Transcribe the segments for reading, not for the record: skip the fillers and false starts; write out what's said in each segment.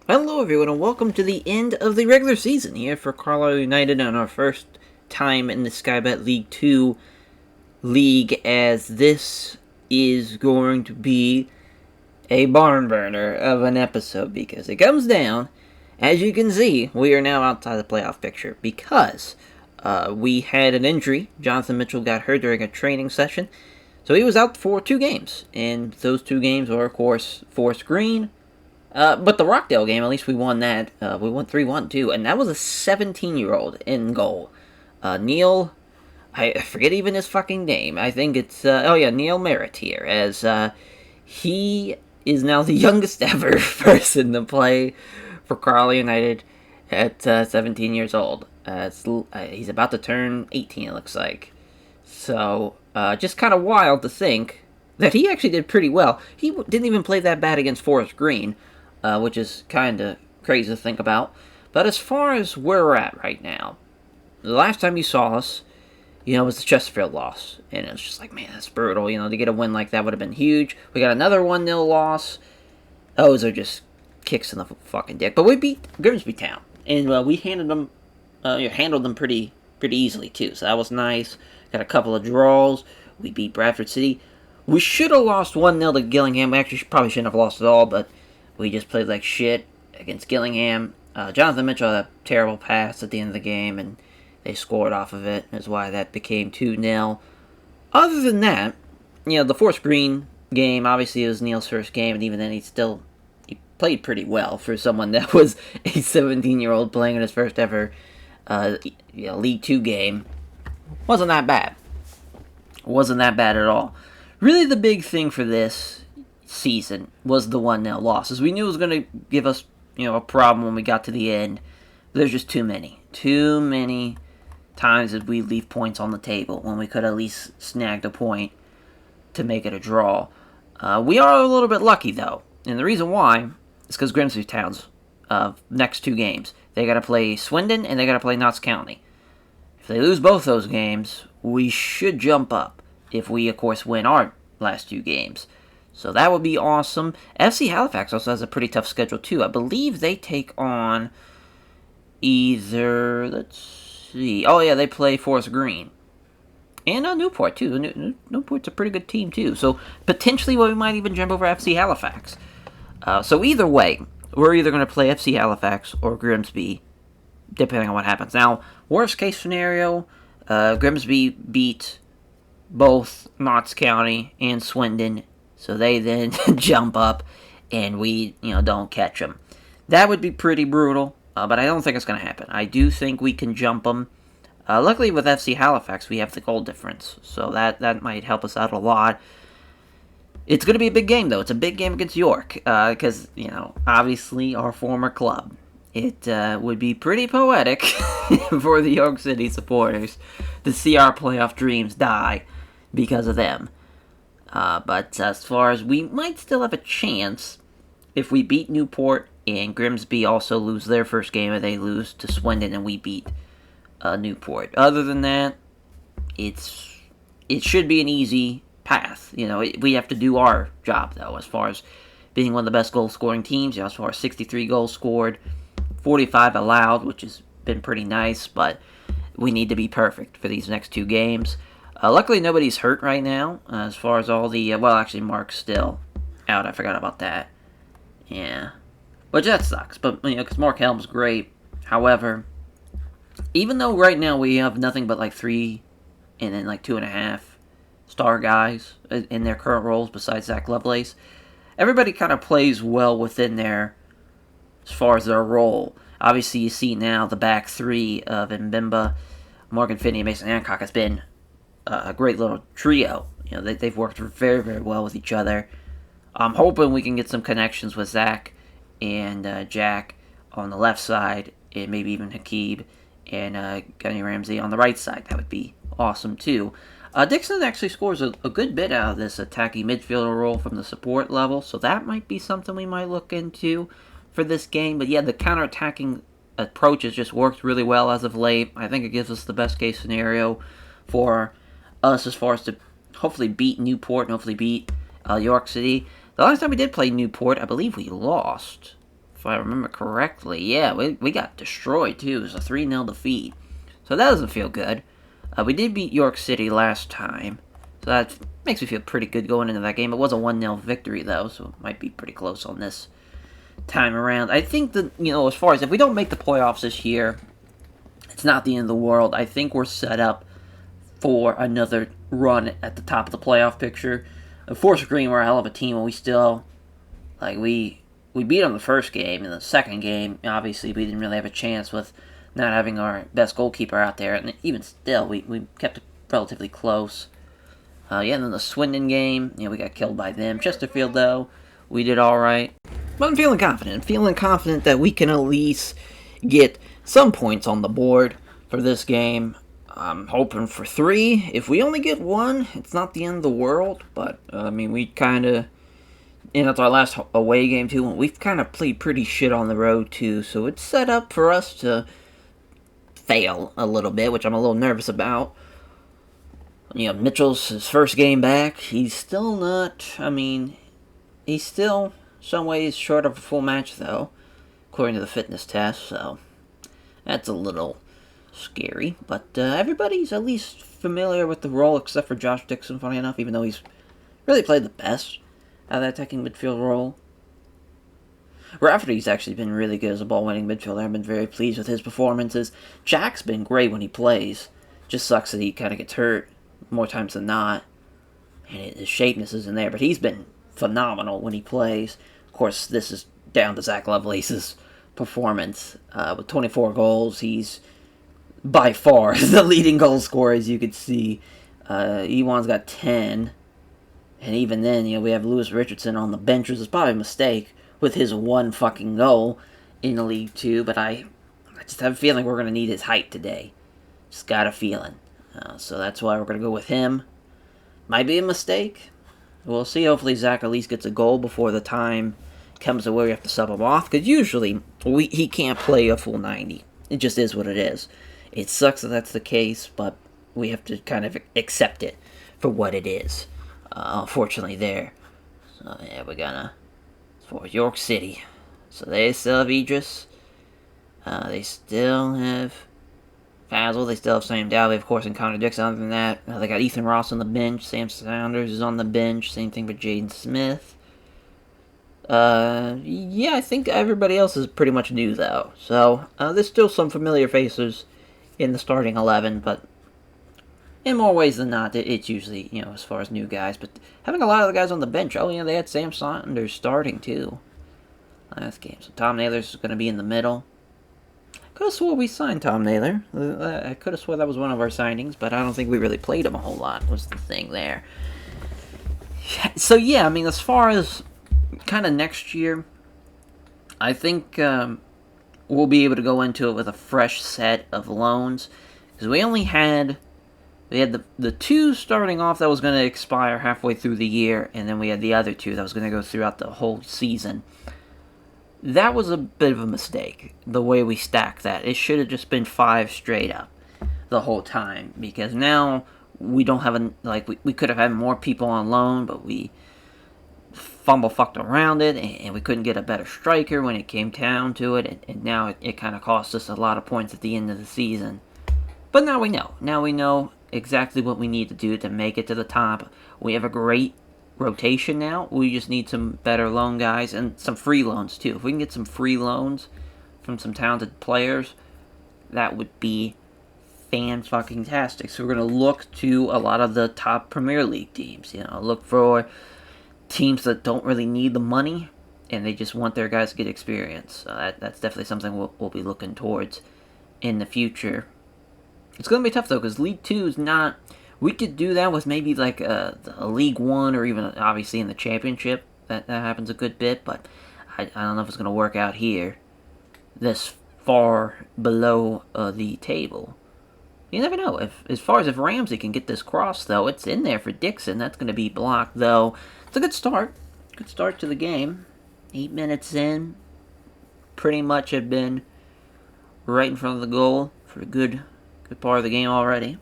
Hello, everyone, and welcome to the end of the regular season here for Carlisle United on our first time in the Skybet League 2 league, as this is going to be a barn burner of an episode because it comes down, as you can see, we are now outside the playoff picture because we had an injury. Jonathan Mitchell got hurt during a training session, so he was out for 2 games, and those 2 games were, of course, Forest Green. But the Rockdale game, at least we won that. We won 3-1 too, and that was a 17-year-old in goal. Neil, I forget even his fucking name. I think it's, Neil Merritt here, as he is now the youngest ever person to play for Carlisle United at 17 years old. He's about to turn 18, it looks like. So, just kind of wild to think that he actually did pretty well. He didn't even play that bad against Forest Green, which is kind of crazy to think about. But as far as where we're at right now, the last time you saw us, it was the Chesterfield loss. And it was just like, man, that's brutal. To get a win like that would have been huge. We got another 1-0 loss. Those are just kicks in the fucking dick. But we beat Grimsby Town. And we handled them pretty easily, too. So that was nice. Got a couple of draws. We beat Bradford City. We should have lost 1-0 to Gillingham. We actually probably shouldn't have lost at all, but we just played like shit against Gillingham. Jonathan Mitchell had a terrible pass at the end of the game, and they scored off of it. That's why that became 2-0. Other than that, the Forest Green game, obviously it was Neil's first game, and even then he played pretty well for someone that was a 17-year-old playing in his first ever League 2 game. Wasn't that bad. Wasn't that bad at all. Really, the big thing for this season was the 1-0 losses. We knew it was going to give us, a problem when we got to the end. But there's just too many. Too many times that we leave points on the table when we could at least snagged a point to make it a draw. We are a little bit lucky, though. And the reason why is because Grimsby Town's next 2 games. They got to play Swindon and they got to play Notts County. If they lose both those games, we should jump up. If we, of course, win our last 2 games. So that would be awesome. FC Halifax also has a pretty tough schedule, too. I believe they take on either, let's see. Oh, yeah, they play Forest Green. And Newport, too. Newport's a pretty good team, too. So potentially we might even jump over FC Halifax. So either way, we're either going to play FC Halifax or Grimsby, depending on what happens. Now, worst case scenario, Grimsby beat both Notts County and Swindon, so they then jump up and we, don't catch them. That would be pretty brutal, but I don't think it's going to happen. I do think we can jump them. Luckily with FC Halifax, we have the goal difference, so that might help us out a lot. It's going to be a big game, though. It's a big game against York, because, obviously our former club. It would be pretty poetic for the York City supporters to see our playoff dreams die because of them. But as far as we might still have a chance if we beat Newport and Grimsby also lose their first game and they lose to Swindon and we beat Newport. Other than that, it should be an easy path. We have to do our job, though, as far as being one of the best goal-scoring teams. As far as 63 goals scored, 45 allowed, which has been pretty nice, but we need to be perfect for these next 2 games. Luckily, nobody's hurt right now, as far as all the... actually, Mark's still out. I forgot about that. Yeah. Which, that sucks, but, because Mark Helm's great. However, even though right now we have nothing but, 3 and then, 2.5 star guys in their current roles besides Zach Lovelace, everybody kind of plays well within their... as far as their role. Obviously, you see now the back 3 of Mbemba, Morgan Finney, and Mason Hancock has been a great little trio. They've worked very, very well with each other. I'm hoping we can get some connections with Zach and Jack on the left side, and maybe even Hakib and Gunny Ramsey on the right side. That would be awesome, too. Dixon actually scores a good bit out of this attacking midfielder role from the support level, so that might be something we might look into for this game. But yeah, the counter-attacking approach has just worked really well as of late. I think it gives us the best case scenario for us as far as to hopefully beat Newport and hopefully beat York City. The last time we did play Newport, I believe we lost if I remember correctly. Yeah, we got destroyed, too. It was a 3-0 defeat. So that doesn't feel good. We did beat York City last time. So that makes me feel pretty good going into that game. It was a 1-0 victory, though, so it might be pretty close on this time around. I think that, as far as if we don't make the playoffs this year, it's not the end of the world. I think we're set up for another run at the top of the playoff picture. Forest Green were a hell of a team, and we still, we beat them the first game. In the second game, obviously, we didn't really have a chance with not having our best goalkeeper out there. And even still, we kept it relatively close. And then the Swindon game, we got killed by them. Chesterfield, though, we did all right. But I'm feeling confident. Feeling confident that we can at least get some points on the board for this game. I'm hoping for 3. If we only get 1, it's not the end of the world. But, we kind of... it's our last away game, too. And we've kind of played pretty shit on the road, too. So it's set up for us to fail a little bit, which I'm a little nervous about. Mitchell's his first game back. He's still not... he's still some ways short of a full match, though, according to the fitness test. So that's a little scary, but everybody's at least familiar with the role, except for Josh Dixon, funny enough, even though he's really played the best out of that attacking midfield role. Rafferty's actually been really good as a ball-winning midfielder. I've been very pleased with his performances. Jack's been great when he plays. Just sucks that he kind of gets hurt more times than not, and his shapeness isn't there, but he's been phenomenal when he plays. Of course, this is down to Zach Lovelace's performance. With 24 goals, he's by far the leading goal scorer, as you could see. Ewan's got 10. And even then, we have Lewis Richardson on the bench, which is probably a mistake with his 1 fucking goal in the League 2. But I just have a feeling we're going to need his height today. Just got a feeling. So that's why we're going to go with him. Might be a mistake. We'll see. Hopefully Zach at least gets a goal before the time comes to where we have to sub him off. Because usually he can't play a full 90. It just is what it is. It sucks that that's the case, but we have to kind of accept it for what it is. Unfortunately there. So yeah, we're gonna... for York City. So they still have Idris. They still have Fazal. They still have Sam Dowley, of course, and Connor Dixon. Other than that, they got Ethan Ross on the bench. Sam Saunders is on the bench. Same thing with Jaden Smith. Yeah, I think everybody else is pretty much new, though. So, there's still some familiar faces in the starting 11, but in more ways than not, it's usually, as far as new guys. But having a lot of the guys on the bench, they had Sam Saunders starting, too, last game. So Tom Naylor's going to be in the middle. Could have swore we signed Tom Naylor. I could have swore that was one of our signings, but I don't think we really played him a whole lot, was the thing there. So, yeah, as far as kind of next year, I think we'll be able to go into it with a fresh set of loans. Because we had the 2 starting off that was going to expire halfway through the year, and then we had the other 2 that was going to go throughout the whole season. That was a bit of a mistake, the way we stacked that. It should have just been 5 straight up the whole time, because now we don't have we could have had more people on loan, but we fucked around it, and we couldn't get a better striker when it came down to it, and now it kind of cost us a lot of points at the end of the season. But now we know. Now we know exactly what we need to do to make it to the top. We have a great rotation now. We just need some better loan guys, and some free loans, too. If we can get some free loans from some talented players, that would be fan-fucking-tastic. So we're going to look to a lot of the top Premier League teams. Look for teams that don't really need the money, and they just want their guys to get experience. So that's definitely something we'll be looking towards in the future. It's going to be tough, though, because League 2 is not... We could do that with maybe like a League 1 or even, obviously, in the Championship. That happens a good bit, but I don't know if it's going to work out here. This far below the table. You never know. As far as if Ramsey can get this cross, though, it's in there for Dixon. That's going to be blocked, though. It's a good start. Good start to the game. 8 minutes in. Pretty much have been right in front of the goal for a good part of the game already.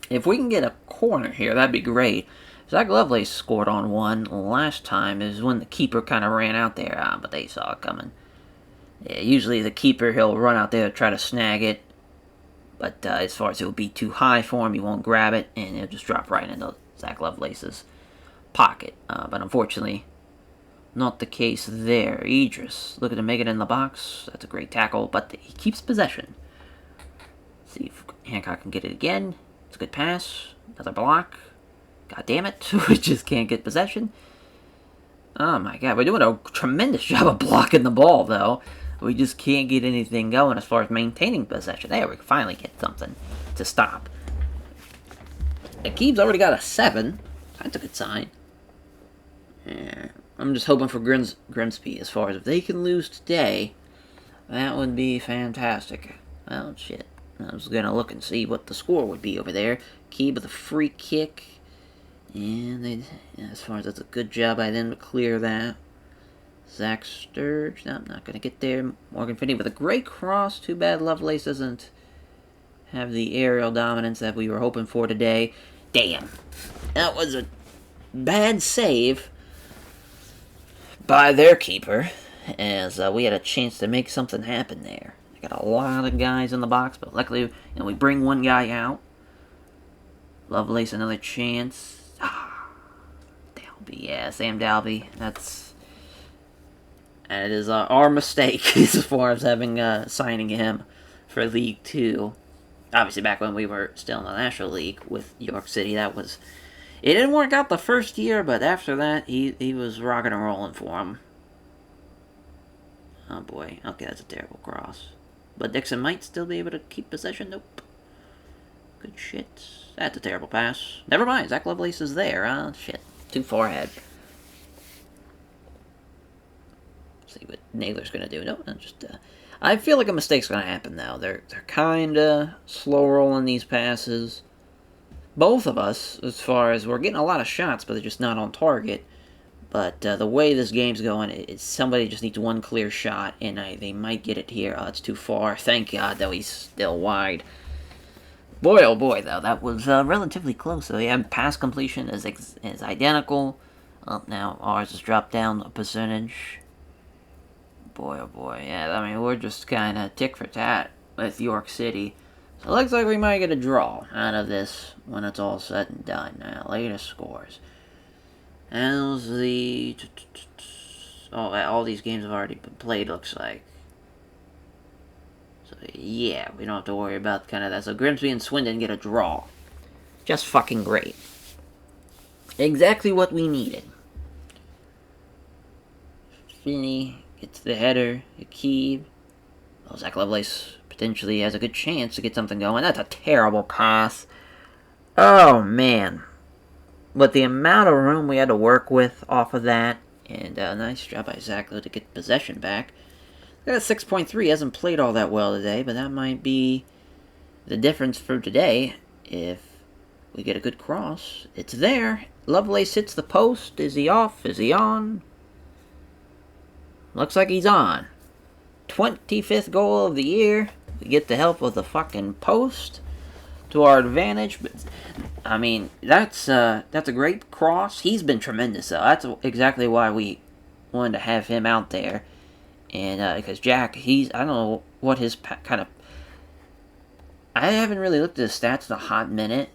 If we can get a corner here, that'd be great. Zach Lovelace scored on one last time. Is when the keeper kind of ran out there, but they saw it coming. Yeah, usually the keeper, he'll run out there to try to snag it. But as far as it will be too high for him, he won't grab it, and it'll just drop right into Zach Lovelace's pocket. But unfortunately, not the case there. Idris looking to make it in the box. That's a great tackle, but he keeps possession. See if Hancock can get it again. It's a good pass. Another block. God damn it. We just can't get possession. Oh my god. We're doing a tremendous job of blocking the ball, though. We just can't get anything going as far as maintaining possession. There, we can finally get something to stop. Akib's already got a 7. That's a good sign. Yeah. I'm just hoping for Grimsby as far as if they can lose today, that would be fantastic. Well, shit. I was going to look and see what the score would be over there. Key with a free kick. And as far as that's a good job by them to clear that. Zach Sturge. No, I'm not going to get there. Morgan Finney with a great cross. Too bad Lovelace doesn't have the aerial dominance that we were hoping for today. Damn. That was a bad save by their keeper, as we had a chance to make something happen there. They got a lot of guys in the box, but luckily, we bring one guy out. Lovelace, another chance. Dalby, yeah, Sam Dalby. That is our mistake as far as having signing him for League 2. Obviously, back when we were still in the National League with York City, it didn't work out the first year, but after that, he was rocking and rolling for him. Oh boy, okay, that's a terrible cross. But Dixon might still be able to keep possession. Nope. Good shit. That's a terrible pass. Never mind, Zach Lovelace is there. Shit. Too far ahead. See what Naylor's gonna do. No, just I feel like a mistake's gonna happen now. They're kinda slow rolling these passes. Both of us, as far as we're getting a lot of shots, but they're just not on target. But the way this game's going, somebody just needs one clear shot, and they might get it here. Oh, it's too far. Thank God, though, he's still wide. Boy, oh boy, though, that was relatively close. So, yeah, pass completion is identical. Now, ours has dropped down a percentage. Boy, oh boy, yeah, I mean, we're just kind of tick for tat with York City. So it looks like we might get a draw out of this when it's all said and done. Now, latest scores. How's the... Oh, all these games have already been played, looks like. So, yeah, we don't have to worry about kind of that. So, Grimsby and Swindon get a draw. Just fucking great. Exactly what we needed. Finney gets the header. Akib. Well, Zach Lovelace potentially has a good chance to get something going. That's a terrible pass. Oh, man. But the amount of room we had to work with off of that, and nice job by Zach to get possession back. Got a 6.3, hasn't played all that well today, but that might be the difference for today. If we get a good cross, it's there. Lovelace hits the post. Is he off? Is he on? Looks like he's on. 25th goal of the year. We get the help of the fucking post to our advantage, but I mean, that's a great cross. He's been tremendous, though. That's exactly why we wanted to have him out there, and because Jack, I don't know what his kind of. I haven't really looked at his stats in a hot minute,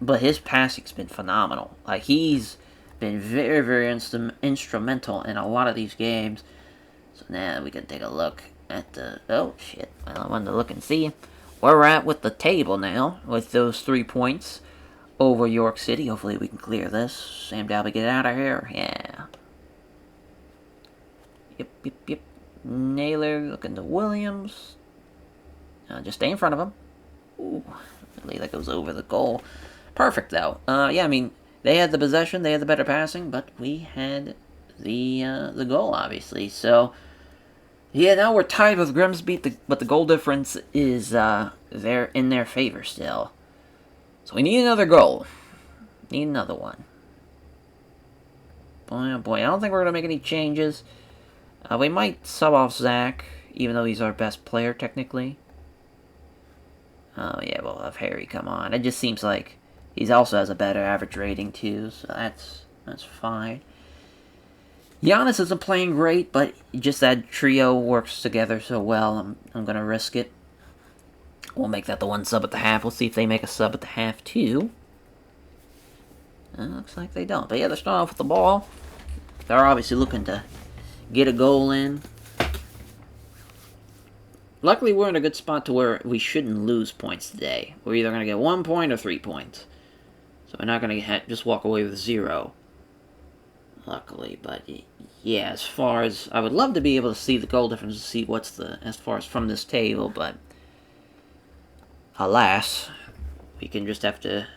but his passing's been phenomenal. Like, he's been very, very instrumental in a lot of these games. So now we can take a look at the. Oh shit! I wanted to look and see where we're at with the table now, with those 3 points over York City. Hopefully we can clear this. Sam Dalby, get out of here. Yeah. Yep. Naylor looking to Williams. Just stay in front of him. Ooh, really, that goes over the goal. Perfect, though. Yeah, I mean, they had the possession, they had the better passing, but we had the goal, obviously. So, yeah, now we're tied with Grimsby, but the goal difference is they're in their favor still. So we need another goal. Need another one. Boy, oh boy, I don't think we're going to make any changes. We might sub off Zach, even though he's our best player, technically. Oh, yeah, we'll have Harry come on. It just seems like He also has a better average rating, too, so that's fine. Giannis isn't playing great, but just that trio works together so well, I'm going to risk it. We'll make that the one sub at the half. We'll see if they make a sub at the half, too. Looks like they don't. But yeah, they're starting off with the ball. They're obviously looking to get a goal in. Luckily, we're in a good spot to where we shouldn't lose points today. We're either going to get 1 point or 3 points. So we're not going to just walk away with 0. Luckily, but yeah, as far as... I would love to be able to see the goal difference to see what's the... as far as from this table, but... alas, we can just have to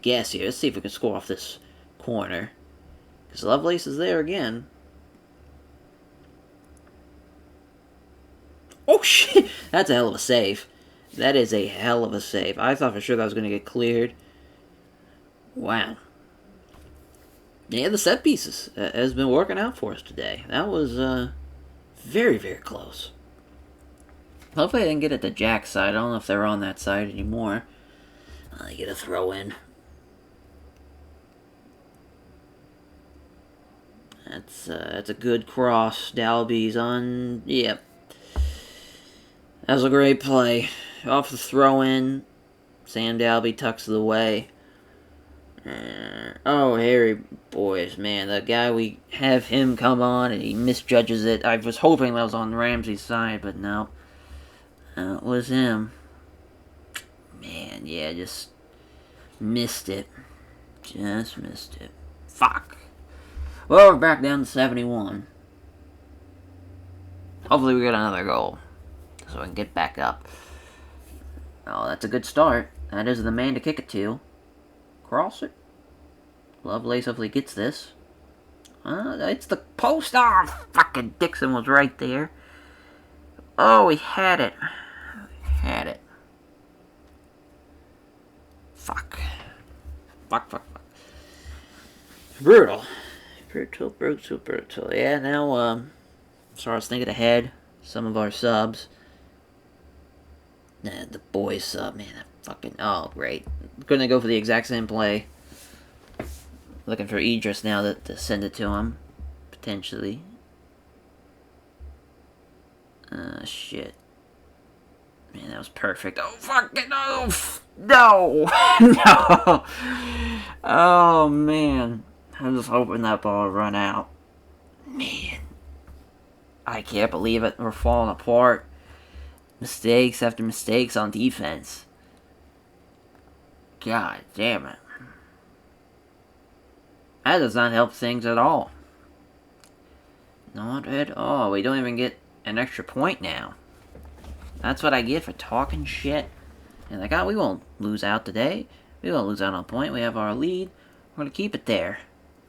guess here. Let's see if we can score off this corner. Because Lovelace is there again. Oh, shit! That's a hell of a save. That is a hell of a save. I thought for sure that was going to get cleared. Wow. Yeah, the set pieces has been working out for us today. That was very, very close. Hopefully I didn't get it to Jack's side. I don't know if they're on that side anymore. I get a throw in. That's a good cross. Dalby's on. Yep. That was a great play. Off the throw in. Sam Dalby tucks it away. Oh, Harry Boys, man. The guy we have him come on and he misjudges it. I was hoping that was on Ramsey's side, but no. It was him. Man, yeah, just missed it. Just missed it. Fuck. Well, we're back down to 71. Hopefully we get another goal, so I can get back up. Oh, that's a good start. That is the man to kick it to. Cross it. Lovelace hopefully gets this. It's the post. Oh, fucking Dixon was right there. Oh, he had it. Had it. Fuck. Fuck. Brutal. Brutal. Yeah, now, so I was thinking ahead. Some of our subs. Nah, the boys sub, man, that fucking, oh, great. Gonna go for the exact same play. Looking for Idris now to send it to him. Potentially. Shit. Man, that was perfect. Oh, fucking, no! No! No! Oh, man. I was hoping that ball would run out. Man. I can't believe it. We're falling apart. Mistakes after mistakes on defense. God damn it. That does not help things at all. Not at all. We don't even get an extra point now. That's what I get for talking shit. And like, oh, we won't lose out today. We won't lose out on a point. We have our lead. We're going to keep it there.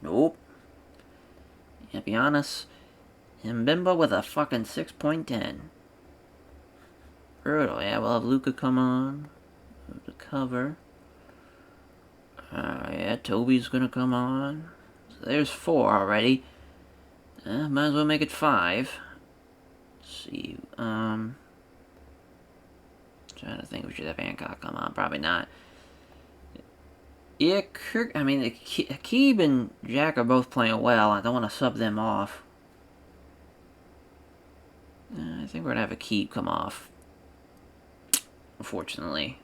Nope. Yeah, be honest. Mbimba with a fucking 6.10. Brutal. Yeah, we'll have Luca come on. The cover. Yeah, Toby's gonna come on. So there's 4 already. Might as well make it 5. Let's see. Trying to think we should have Hancock come on. Probably not. Yeah, Akib and Jack are both playing well. I don't want to sub them off. I think we're going to have Akib come off. Unfortunately.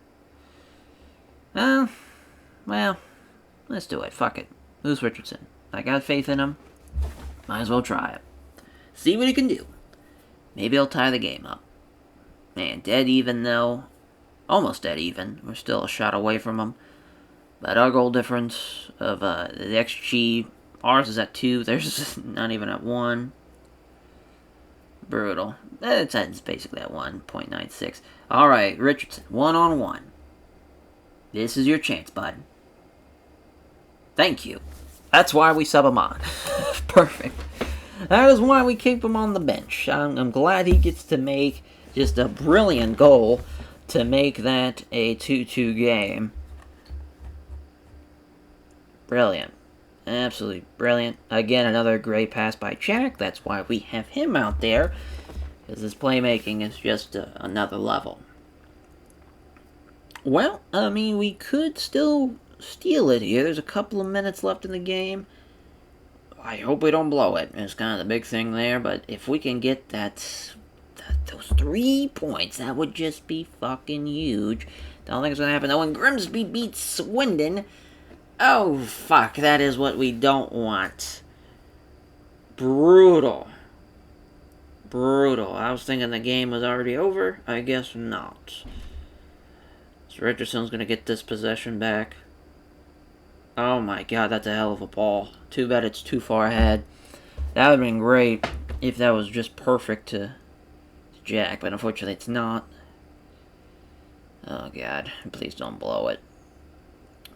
Well, let's do it. Fuck it. Lose Richardson. I got faith in him. Might as well try it. See what he can do. Maybe he'll tie the game up. Man, dead even though. Almost dead even. We're still a shot away from him. But our goal difference of the XG, ours is at 2. Theirs is not even at 1. Brutal. It's basically at 1.96. Alright, Richardson, 1-on-1. This is your chance, bud. Thank you. That's why we sub him on. Perfect. That is why we keep him on the bench. I'm glad he gets to make just a brilliant goal to make that a 2-2 game. Brilliant. Absolutely brilliant. Again, another great pass by Jack. That's why we have him out there. Because his playmaking is just another level. Well, I mean, we could still steal it here. There's a couple of minutes left in the game. I hope we don't blow it. It's kind of the big thing there, but if we can get those 3 points, that would just be fucking huge. Don't think it's gonna happen. Oh, when Grimsby beats Swindon, oh fuck, that is what we don't want. Brutal. I was thinking the game was already over. I guess not. So Richardson's gonna get this possession back. Oh my god, that's a hell of a ball. Too bad it's too far ahead. That would have been great if that was just perfect to Jack, but unfortunately it's not. Oh god, please don't blow it.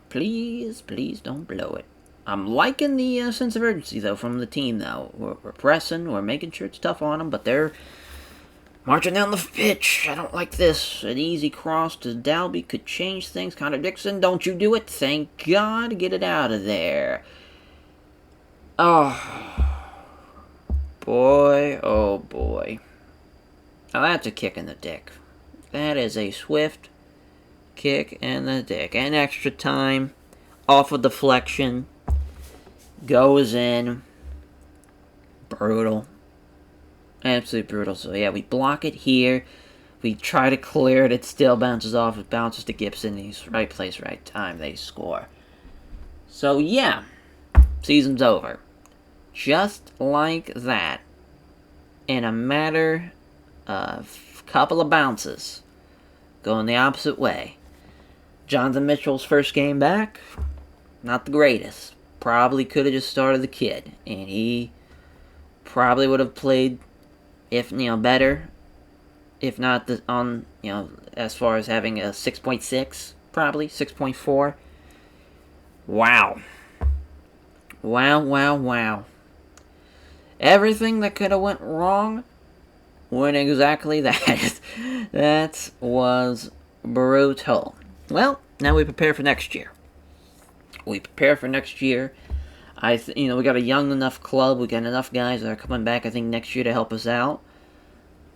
Please don't blow it. I'm liking the sense of urgency, though, from the team, though. We're pressing, we're making sure it's tough on them, but they're marching down the pitch. I don't like this. An easy cross to Dalby could change things. Connor Dixon, don't you do it. Thank God. Get it out of there. Oh. Boy, oh boy. Now that's a kick in the dick. That is a swift kick in the dick. And extra time. Off of deflection. Goes in. Brutal. Absolutely brutal. So yeah, we block it here. We try to clear it. It still bounces off. It bounces to Gibson. He's right place, right time. They score. So yeah. Season's over. Just like that. In a matter of a couple of bounces. Going the opposite way. Jonathan Mitchell's first game back. Not the greatest. Probably could have just started the kid. And he probably would have played, if, better. If not as far as having a 6.6, probably 6.4. Wow. Wow. Everything that could have went wrong went exactly that. That was brutal. Well, now we prepare for next year. We got a young enough club. We got enough guys that are coming back, I think, next year to help us out.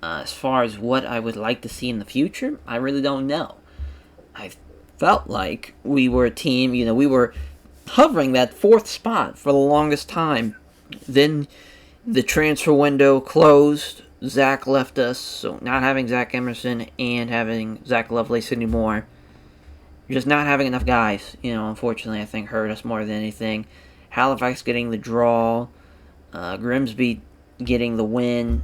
As far as what I would like to see in the future, I really don't know. I felt like we were a team, we were hovering that 4th spot for the longest time. Then the transfer window closed. Zach left us, so not having Zach Emerson and having Zach Lovelace anymore. Just not having enough guys, unfortunately, I think hurt us more than anything. Halifax getting the draw, Grimsby getting the win,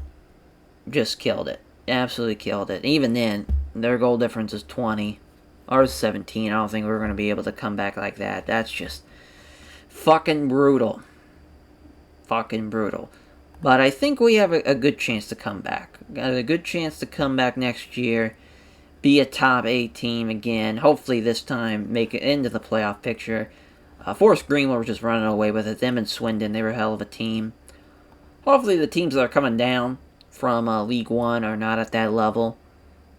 just killed it. Absolutely killed it. Even then, their goal difference is 20. Ours 17. I don't think we're going to be able to come back like that. That's just fucking brutal. But I think we have a good chance to come back. Got a good chance to come back next year. Be a top 8 team again. Hopefully this time make it into the playoff picture. Forest Green were just running away with it. Them and Swindon, they were a hell of a team. Hopefully the teams that are coming down from League 1 are not at that level.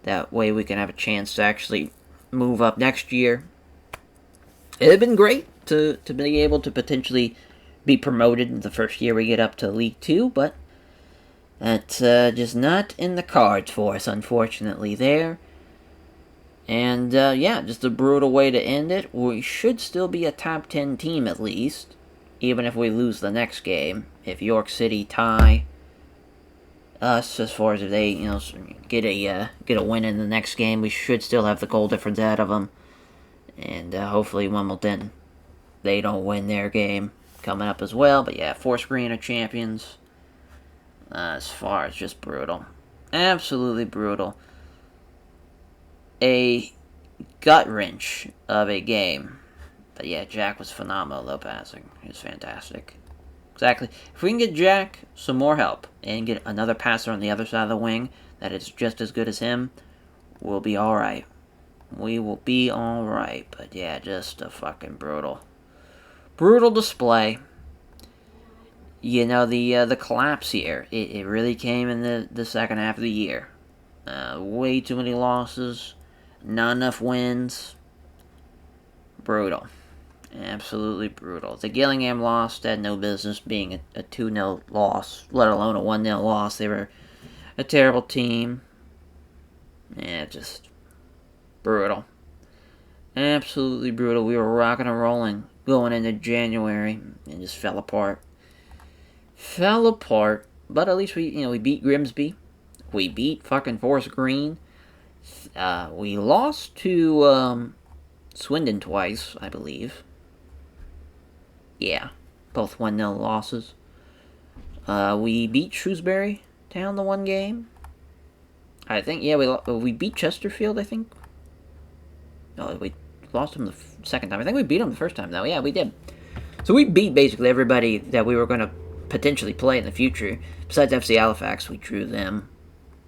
That way we can have a chance to actually move up next year. It would have been great to be able to potentially be promoted in the first year we get up to League 2, but that's just not in the cards for us, unfortunately, there. And, just a brutal way to end it. We should still be a top 10 team, at least. Even if we lose the next game. If York City tie us, as far as if they, get a win in the next game, we should still have the goal difference out of them. And, hopefully Wimbledon, they don't win their game coming up as well. But, yeah, Forest Green are champions. As far as just brutal. Absolutely brutal. A gut wrench of a game. But yeah, Jack was phenomenal though passing. He was fantastic. Exactly. If we can get Jack some more help and get another passer on the other side of the wing that is just as good as him, we'll be alright. We will be alright. But yeah, just a fucking brutal display. The collapse here, it really came in the second half of the year. Way too many losses. Not enough wins. Brutal. Absolutely brutal. The Gillingham loss had no business being a 2-0 loss, let alone a 1-0 loss. They were a terrible team. Yeah, just brutal. Absolutely brutal. We were rocking and rolling going into January and just fell apart. Fell apart. But at least we beat Grimsby. We beat fucking Forest Green. We lost to Swindon twice, I believe. Yeah, both 1-0 losses. We beat Shrewsbury Town the one game. I think, yeah, we beat Chesterfield, I think. No, we lost them the second time. I think we beat them the first time, though. Yeah, we did. So we beat basically everybody that we were going to potentially play in the future. Besides FC Halifax, we drew them.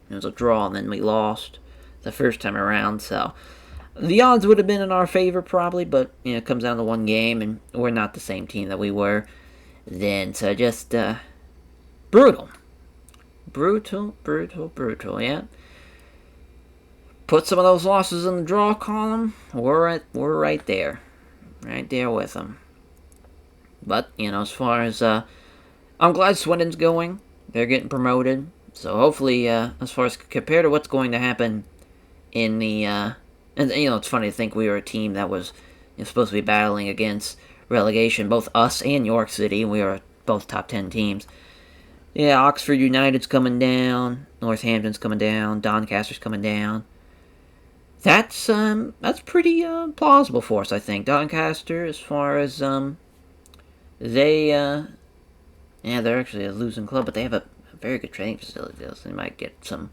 It was a draw, and then we lost the first time around. So the odds would have been in our favor, probably, but it comes down to one game, and we're not the same team that we were then. So just brutal. Brutal, yeah. Put some of those losses in the draw column. We're right there. Right there with them. But, as far as, I'm glad Swindon's going. They're getting promoted. So hopefully, as far as compared to what's going to happen in the, and it's funny to think we were a team that was supposed to be battling against relegation, both us and York City. We were both top 10 teams. Yeah, Oxford United's coming down. Northampton's coming down. Doncaster's coming down. That's pretty plausible for us, I think. Doncaster, as far as they're actually a losing club, but they have a very good training facility. So they might get some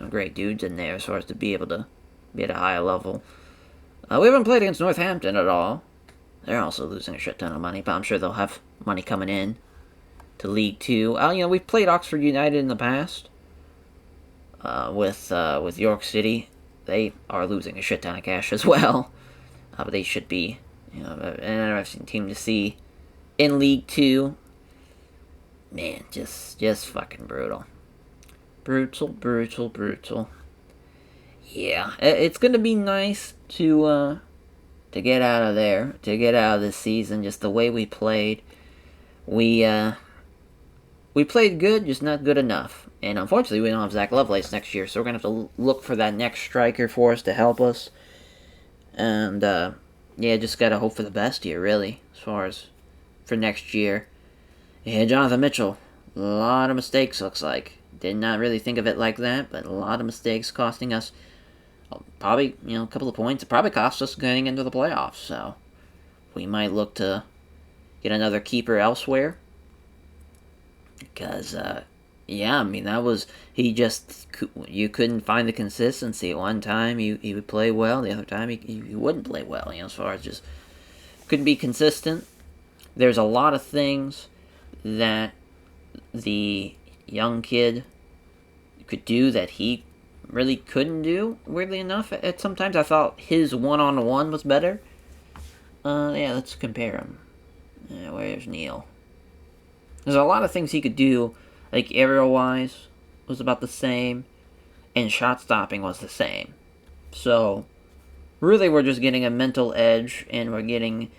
great dudes in there as far as to be able to be at a higher level. We haven't played against Northampton at all. They're also losing a shit ton of money, but I'm sure they'll have money coming in to League Two. We've played Oxford United in the past with York City. They are losing a shit ton of cash as well, but they should be an interesting team to see in League Two. Man, just fucking brutal. Brutal. Yeah, it's gonna be nice to get out of there, to get out of this season. Just the way we played, we played good, just not good enough. And unfortunately, we don't have Zach Lovelace next year, so we're gonna have to look for that next striker for us to help us. And just gotta hope for the best here, really, as far as for next year. Yeah, Jonathan Mitchell, a lot of mistakes, looks like. Did not really think of it like that, but a lot of mistakes costing us probably, a couple of points. It probably cost us getting into the playoffs, so we might look to get another keeper elsewhere. Because, that was, you couldn't find the consistency. One time he would play well, the other time he wouldn't play well, as far as just couldn't be consistent. There's a lot of things that the young kid could do that he really couldn't do, weirdly enough. At sometimes I thought his one-on-one was better. Let's compare him. Where's Neil? There's a lot of things he could do, like aerial-wise was about the same, and shot-stopping was the same. So, really we're just getting a mental edge, and we're getting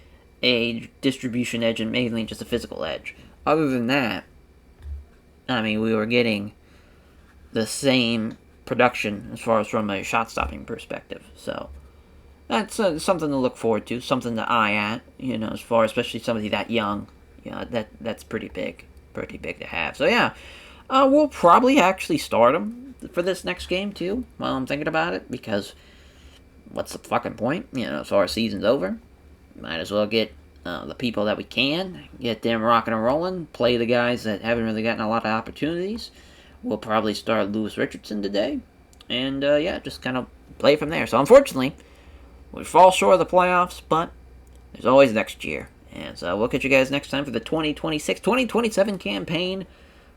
a distribution edge, and mainly just a physical edge. Other than that, we were getting the same production as far as from a shot-stopping perspective. So, that's something to look forward to, something to eye at, as far, especially somebody that young. That's pretty big to have. So yeah, we'll probably actually start him for this next game too, while I'm thinking about it, because what's the fucking point? So our season's over. Might as well get the people that we can, get them rocking and rolling, play the guys that haven't really gotten a lot of opportunities. We'll probably start Lewis Richardson today, and just kind of play from there. So unfortunately, we fall short of the playoffs, but there's always next year. And so we'll catch you guys next time for the 2026-2027 campaign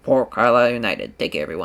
for Carlisle United. Take care, everyone.